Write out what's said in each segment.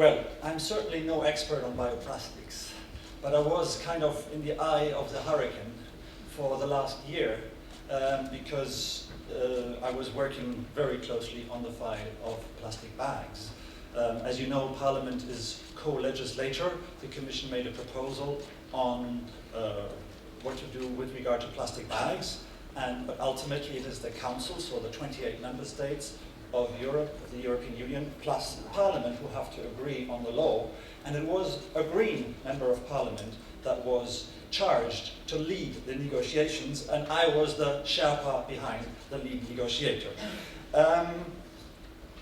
Well, I'm certainly no expert on bioplastics, but I was kind of in the eye of the hurricane for the last year because I was working very closely on the file of plastic bags. As you know, Parliament is co-legislator. The Commission made a proposal on what to do with regard to plastic bags, but ultimately it is the Council, so the 28 member states of Europe, the European Union, plus Parliament who have to agree on the law. And it was a Green member of Parliament that was charged to lead the negotiations, and I was the Sherpa behind the lead negotiator.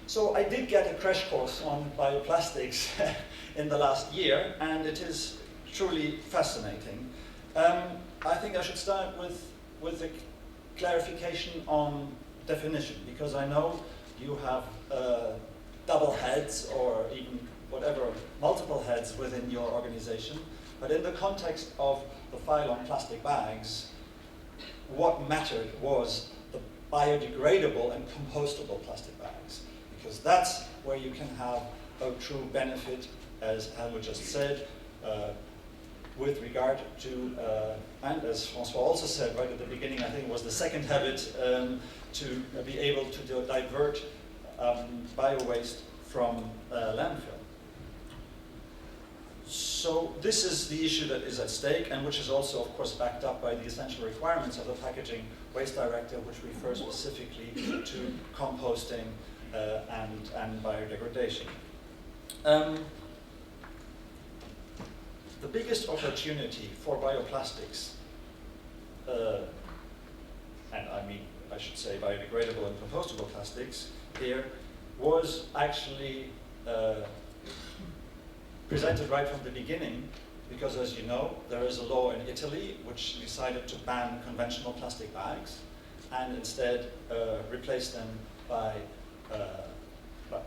So I did get a crash course on bioplastics in the last year, and it is truly fascinating. I think I should start with a clarification on definition, because I know you have double heads or even whatever, multiple heads within your organization. But in the context of the file on plastic bags, what mattered was the biodegradable and compostable plastic bags, because that's where you can have a true benefit, as Helmut just said, with regard to, and as François also said right at the beginning, I think it was the second habit, to be able to divert bio-waste from landfill. So this is the issue that is at stake, and which is also, of course, backed up by the essential requirements of the Packaging Waste Directive, which refers specifically to composting and biodegradation. The biggest opportunity for bioplastics, and I should say biodegradable and compostable plastics here, was actually presented right from the beginning, because as you know, there is a law in Italy which decided to ban conventional plastic bags and instead replace them by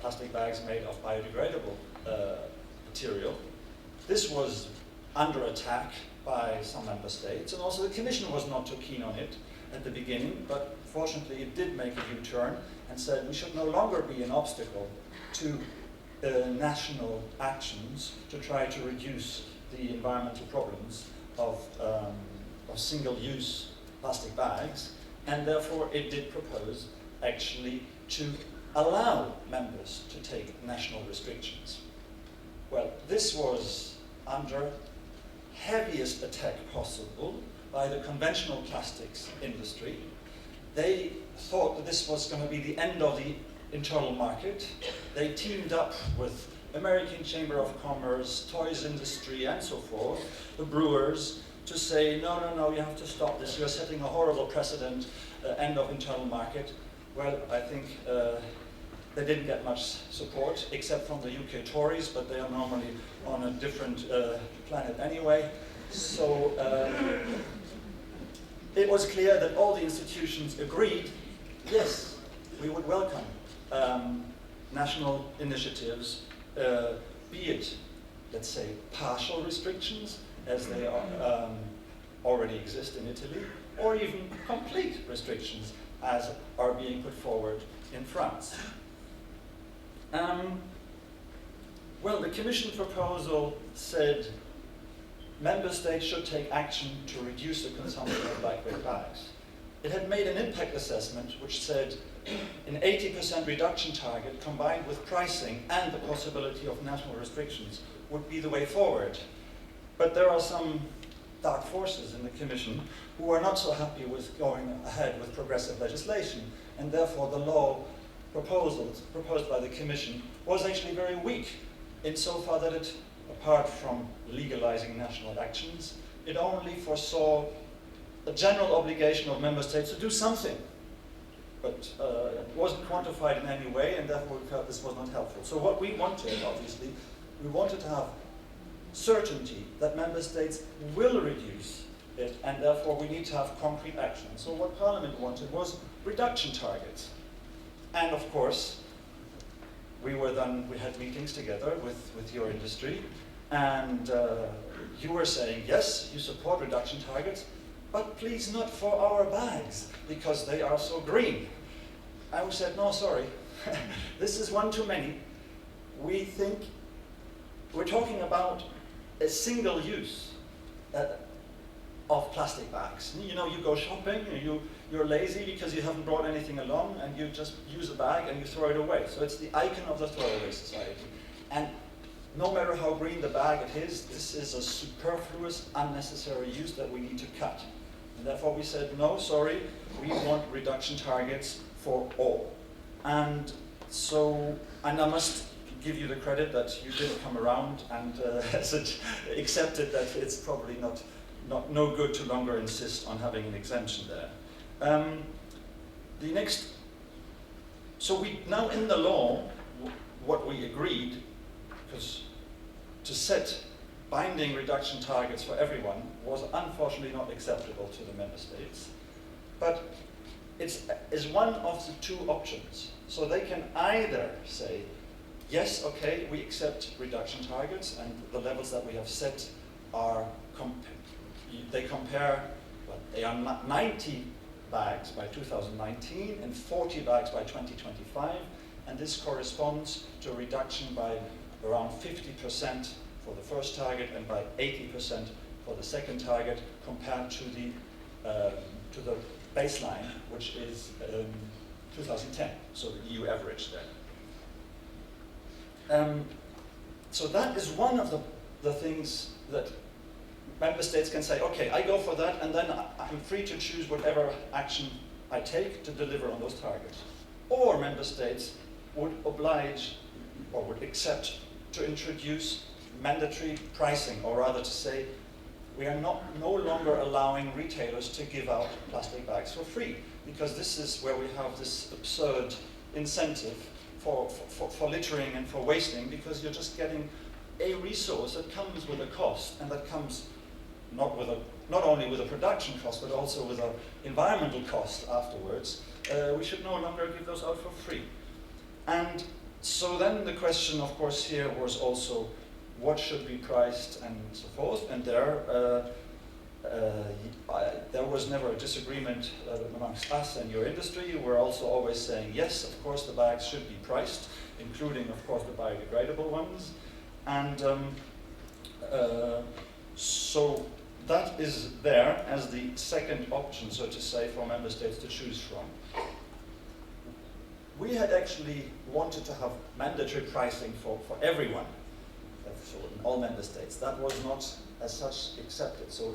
plastic bags made of biodegradable material. This was under attack by some member states, and also the Commission was not too keen on it at the beginning, but fortunately it did make a U-turn and said we should no longer be an obstacle to national actions to try to reduce the environmental problems of single-use plastic bags, and therefore it did propose actually to allow members to take national restrictions. Well, this was under heaviest attack possible by the conventional plastics industry. They thought that this was going to be the end of the internal market. They teamed up with American Chamber of Commerce, toys industry, and so forth, the brewers, to say, no, no, no, you have to stop this. You're setting a horrible precedent, end of internal market. Well, I think they didn't get much support, except from the UK Tories, but they are normally on a different planet anyway. So it was clear that all the institutions agreed, yes, we would welcome national initiatives, be it, let's say, partial restrictions, as they are, already exist in Italy, or even complete restrictions, as are being put forward in France. Well, the Commission proposal said member states should take action to reduce the consumption of lightweight bags. It had made an impact assessment which said an 80% reduction target combined with pricing and the possibility of national restrictions would be the way forward. But there are some dark forces in the Commission who are not so happy with going ahead with progressive legislation, and therefore the law proposed by the Commission was actually very weak insofar that it, apart from legalizing national actions, it only foresaw a general obligation of member states to do something, but it wasn't quantified in any way, and therefore we felt this was not helpful. So what we wanted, obviously, we wanted to have certainty that member states will reduce it, and therefore we need to have concrete action. So what Parliament wanted was reduction targets. And of course, we had meetings together with your industry, and you were saying, yes, you support reduction targets, but please not for our bags, because they are so green. And we said, no, sorry, this is one too many. We think we're talking about a single use of plastic bags. You know, you go shopping, you're lazy because you haven't brought anything along, and you just use a bag and you throw it away. So it's the icon of the throwaway society. And no matter how green the bag it is, this is a superfluous, unnecessary use that we need to cut. And therefore we said, no, sorry, we want reduction targets for all. And so, and I must give you the credit that you did come around and accepted that it's probably no good to longer insist on having an exemption there. So we now in the law, what we agreed, because to set binding reduction targets for everyone was unfortunately not acceptable to the member states, but is one of the two options. So they can either say, yes, okay, we accept reduction targets, and the levels that we have set are, they are 90 bags by 2019 and 40 bags by 2025, and this corresponds to a reduction by around 50% for the first target and by 80% for the second target, compared to the baseline, which is 2010, so the EU average there. So that is one of the things that member states can say, okay, I go for that, and then I'm free to choose whatever action I take to deliver on those targets. Or member states would oblige, or would accept, to introduce mandatory pricing, or rather to say, we are no longer allowing retailers to give out plastic bags for free, because this is where we have this absurd incentive for littering and for wasting, because you're just getting a resource that comes with a cost, and that comes not only with a production cost, but also with an environmental cost afterwards. We should no longer give those out for free. And so then the question, of course, here was also, what should be priced and so forth, and there was never a disagreement amongst us and your industry. You were also always saying, yes, of course the bags should be priced, including, of course, the biodegradable ones. And so that is there as the second option, so to say, for member states to choose from. We had actually wanted to have mandatory pricing for everyone, so in all member states. That was not as such accepted. So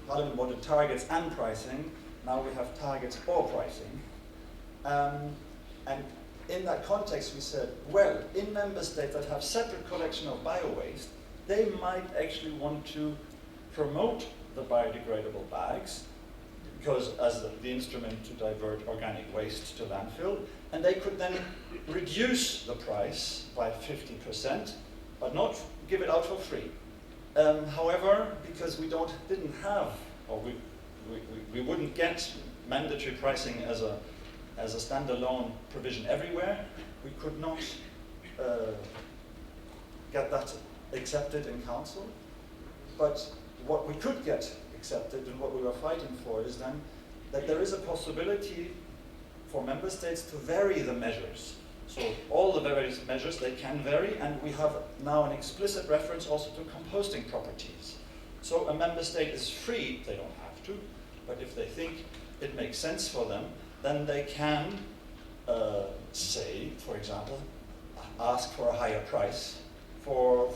Parliament wanted targets and pricing. Now we have targets or pricing. And in that context we said, well, in member states that have separate collection of bio-waste, they might actually want to promote the biodegradable bags, because as the instrument to divert organic waste to landfill, and they could then reduce the price by 50%, but not give it out for free. However, because we didn't have, or we wouldn't get mandatory pricing as a standalone provision everywhere, we could not get that accepted in Council. But what we could get accepted and what we were fighting for is then that there is a possibility for member states to vary the measures. So all the various measures, they can vary, and we have now an explicit reference also to composting properties. So a member state is free, they don't have to, but if they think it makes sense for them, then they can say, for example, ask for a higher price for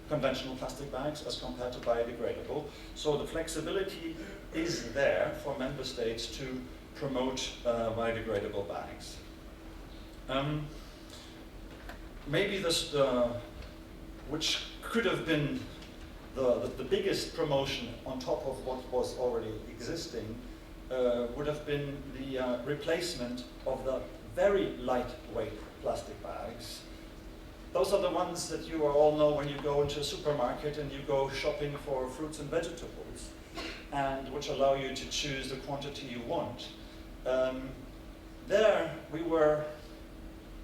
conventional plastic bags as compared to biodegradable. So the flexibility is there for member states to promote biodegradable bags. Maybe this, which could have been the biggest promotion on top of what was already existing, would have been the replacement of the very lightweight plastic bags. Those are the ones that you all know when you go into a supermarket and you go shopping for fruits and vegetables, and which allow you to choose the quantity you want. There we were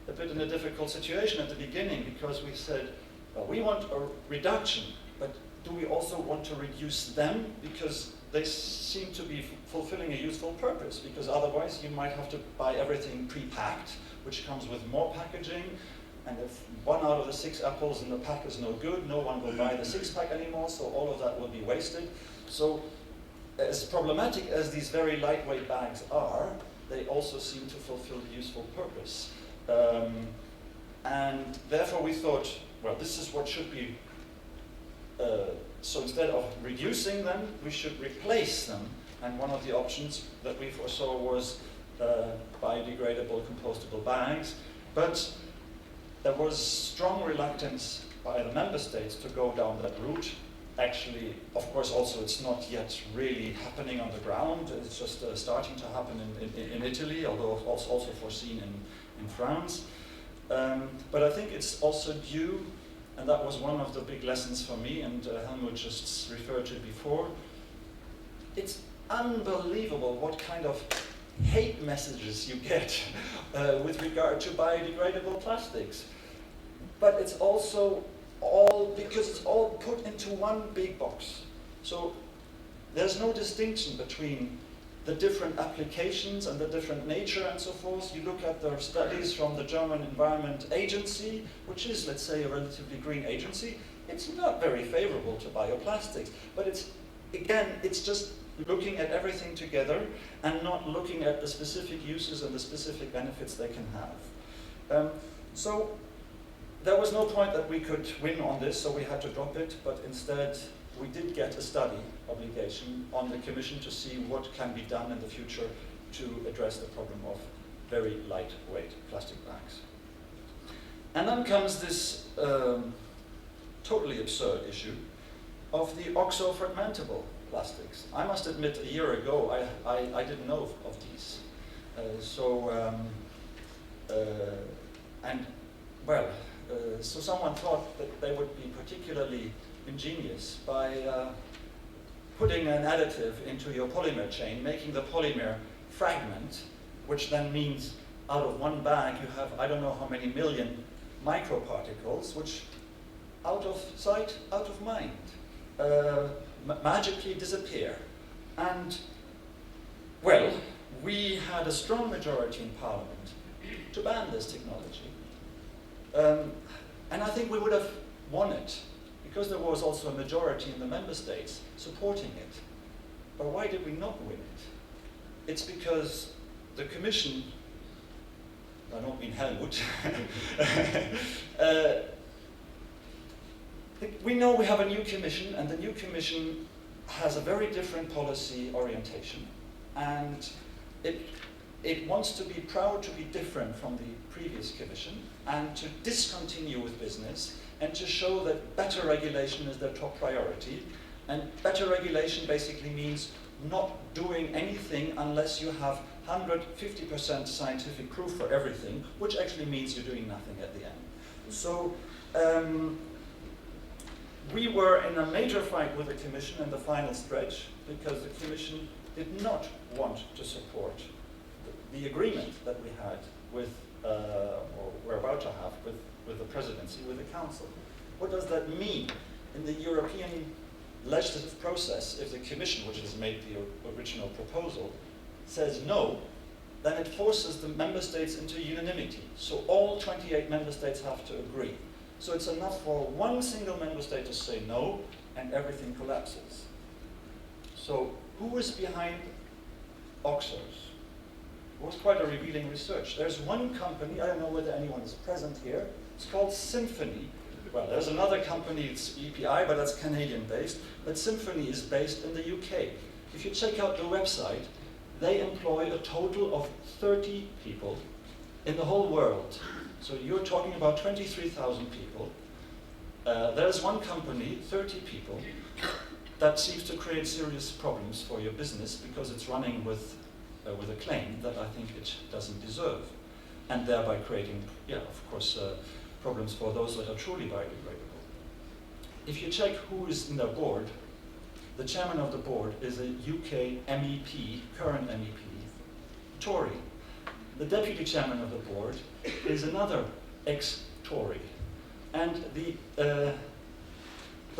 a bit in a difficult situation at the beginning, because we said, well, we want a reduction, but do we also want to reduce them? Because they seem to be fulfilling a useful purpose, because otherwise you might have to buy everything pre-packed, which comes with more packaging, and if 1 out of the 6 apples in the pack is no good, no one will buy the 6-pack anymore, so all of that will be wasted. So as problematic as these very lightweight bags are, they also seem to fulfill a useful purpose. And therefore we thought, well, this is what should be, so instead of reducing them, we should replace them. And one of the options that we foresaw was biodegradable, compostable bags. But there was strong reluctance by the member states to go down that route. Actually, of course, also it's not yet really happening on the ground. It's just starting to happen in Italy, although also foreseen in France. But I think it's also due, and that was one of the big lessons for me, and Helmut just referred to it before. It's unbelievable what kind of hate messages you get with regard to biodegradable plastics. But it's also all because it's all put into one big box. So there's no distinction between the different applications and the different nature and so forth. You look at the studies from the German Environment Agency, which is, let's say, a relatively green agency. It's not very favorable to bioplastics, but it's, again, it's just looking at everything together and not looking at the specific uses and the specific benefits they can have. So there was no point that we could win on this, so we had to drop it, but instead we did get a study obligation on the Commission to see what can be done in the future to address the problem of very lightweight plastic bags. And then comes this totally absurd issue of the OXXO fermentable plastics. I must admit, a year ago, I didn't know of these. So someone thought that they would be particularly ingenious by putting an additive into your polymer chain, making the polymer fragment, which then means out of one bag you have I don't know how many million microparticles, which out of sight, out of mind, magically disappear. And, well, we had a strong majority in Parliament to ban this technology. And I think we would have won it, because there was also a majority in the member states supporting it. But why did we not win it? It's because the Commission, I don't mean Helmut, we know we have a new Commission, and the new Commission has a very different policy orientation. And it wants to be proud to be different from the previous Commission and to discontinue with business and to show that better regulation is their top priority. And better regulation basically means not doing anything unless you have 150% scientific proof for everything, which actually means you're doing nothing at the end. So we were in a major fight with the Commission in the final stretch because the Commission did not want to support the agreement that we had with, or we're about to have with the presidency, with the council. What does that mean? In the European legislative process, if the Commission, which has made the original proposal, says no, then it forces the member states into unanimity. So all 28 member states have to agree. So it's enough for one single member state to say no, and everything collapses. So who is behind OXXOs? It was quite a revealing research. There's one company, I don't know whether anyone is present here, it's called Symphony. Well, there's another company, it's EPI, but that's Canadian-based, but Symphony is based in the UK. If you check out the website, they employ a total of 30 people in the whole world. So you're talking about 23,000 people. There's one company, 30 people, that seems to create serious problems for your business because it's running with a claim that I think it doesn't deserve, and thereby creating, of course, problems for those that are truly biodegradable. If you check who is in their board, the chairman of the board is a UK MEP, current MEP, Tory. The deputy chairman of the board is another ex-Tory. And the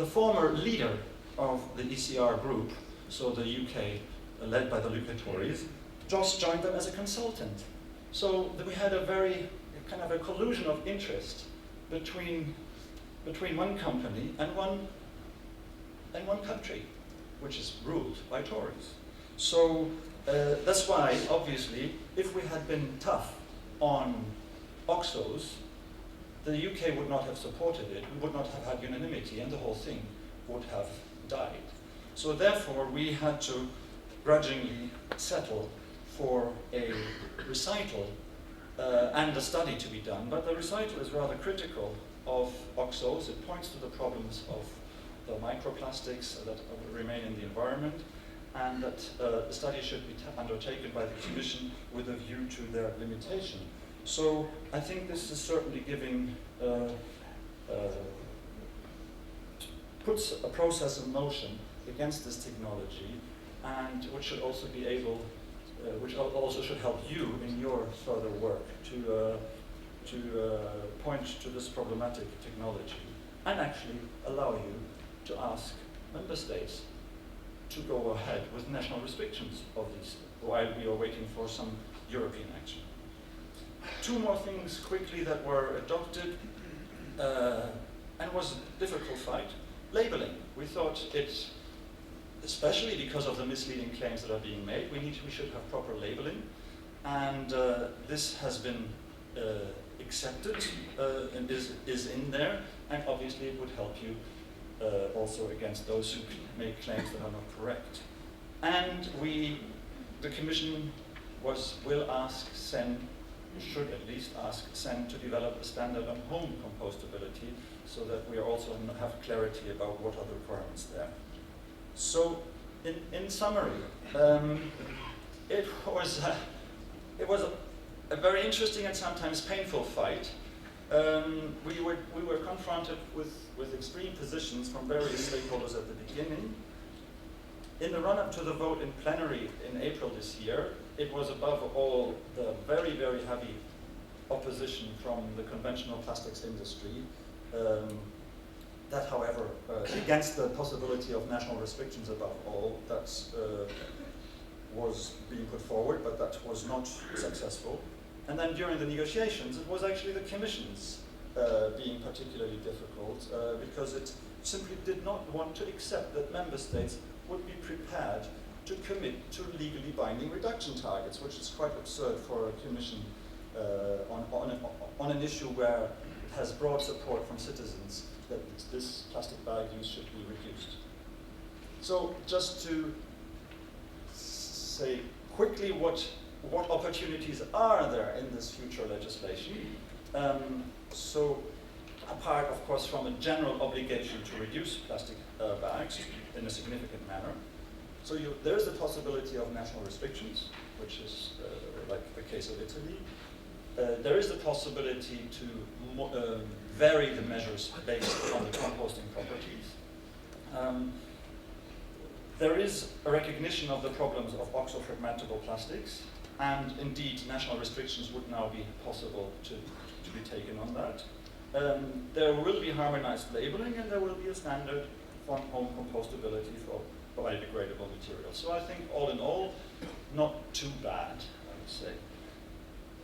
former leader of the ECR group, so the UK, led by the UK Tories, just joined them as a consultant. So we had a very kind of a collusion of interest between one company and one country, which is ruled by Tories. So that's why, obviously, if we had been tough on OXXOs, the UK would not have supported it, we would not have had unanimity, and the whole thing would have died. So therefore, we had to grudgingly settle for a recital and a study to be done, but the recital is rather critical of OXXOs. It points to the problems of the microplastics that remain in the environment, and that the study should be undertaken by the Commission with a view to their limitation. So I think this is certainly giving, puts a process in motion against this technology, and which should also be able, which also should help you in your further work to point to this problematic technology, and actually allow you to ask member states to go ahead with national restrictions of these while we are waiting for some European action. Two more things quickly that were adopted and was a difficult fight. Labeling. We thought it, especially because of the misleading claims that are being made, we should have proper labeling, and this has been accepted and is in there, and obviously it would help you also against those who make claims that are not correct. And the Commission will ask CEN, should at least ask CEN to develop a standard on home compostability, so that we also have clarity about what are the requirements there. So, in summary, it was a very interesting and sometimes painful fight. We were confronted with extreme positions from various stakeholders at the beginning. In the run-up to the vote in plenary in April this year, it was above all the very, very heavy opposition from the conventional plastics industry that, however, against the possibility of national restrictions above all, that was being put forward, but that was not successful. And then during the negotiations, it was actually the Commission's being particularly difficult because it simply did not want to accept that member states would be prepared to commit to legally binding reduction targets, which is quite absurd for a Commission on an issue where it has broad support from citizens that this plastic bag use should be reduced. So just to say quickly what opportunities are there in this future legislation. So apart, of course, from a general obligation to reduce plastic bags in a significant manner. So there's the possibility of national restrictions, which is like the case of Italy. There is the possibility to vary the measures based on the composting properties. There is a recognition of the problems of OXXO fermentable plastics, and indeed national restrictions would now be possible to be taken on that. There will be harmonized labeling, and there will be a standard for home compostability for biodegradable materials. So I think all in all, not too bad, I would say.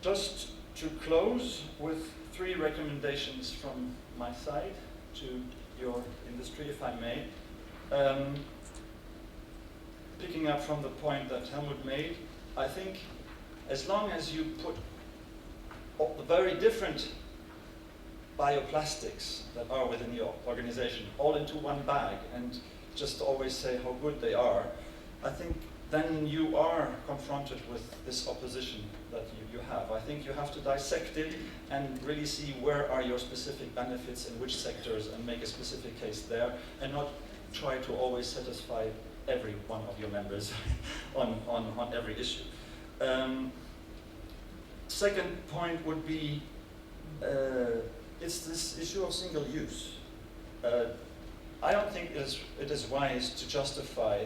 Just to close with 3 recommendations from my side to your industry, if I may. Picking up from the point that Helmut made, I think as long as you put the very different bioplastics that are within your organization all into one bag and just always say how good they are, I think then you are confronted with this opposition that you have. I think you have to dissect it and really see where are your specific benefits in which sectors and make a specific case there, and not try to always satisfy every one of your members on every issue. Second point would be it's this issue of single use. I don't think it is wise to justify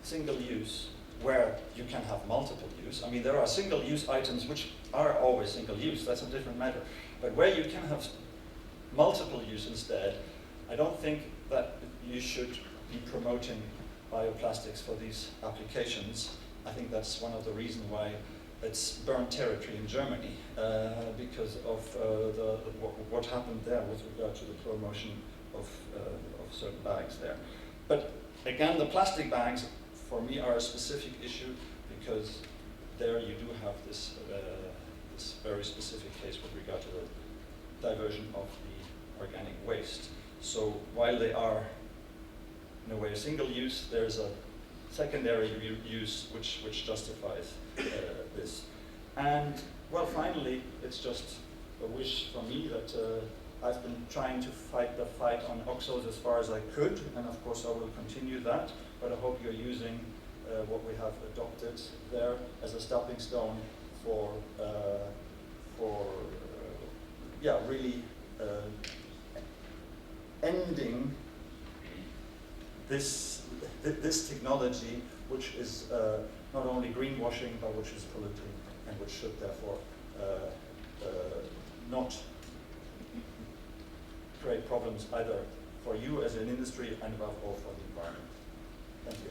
single use where you can have multiple use. I mean, there are single use items which are always single use, that's a different matter. But where you can have multiple use instead, I don't think that you should be promoting bioplastics for these applications. I think that's one of the reasons why it's burnt territory in Germany because of what happened there with regard to the promotion of certain bags there. But again, the plastic bags for me are a specific issue because there you do have this this very specific case with regard to the diversion of the organic waste. So while they are in a way single use, there's a secondary use which justifies this. And well, finally, it's just a wish for me that I've been trying to fight the fight on OXXOs as far as I could, and of course I will continue that, but I hope you're using what we have adopted there as a stepping stone for really ending this technology, which is not only greenwashing, but which is polluting, and which should therefore not create problems either for you as an industry and above all for the environment. Thank you.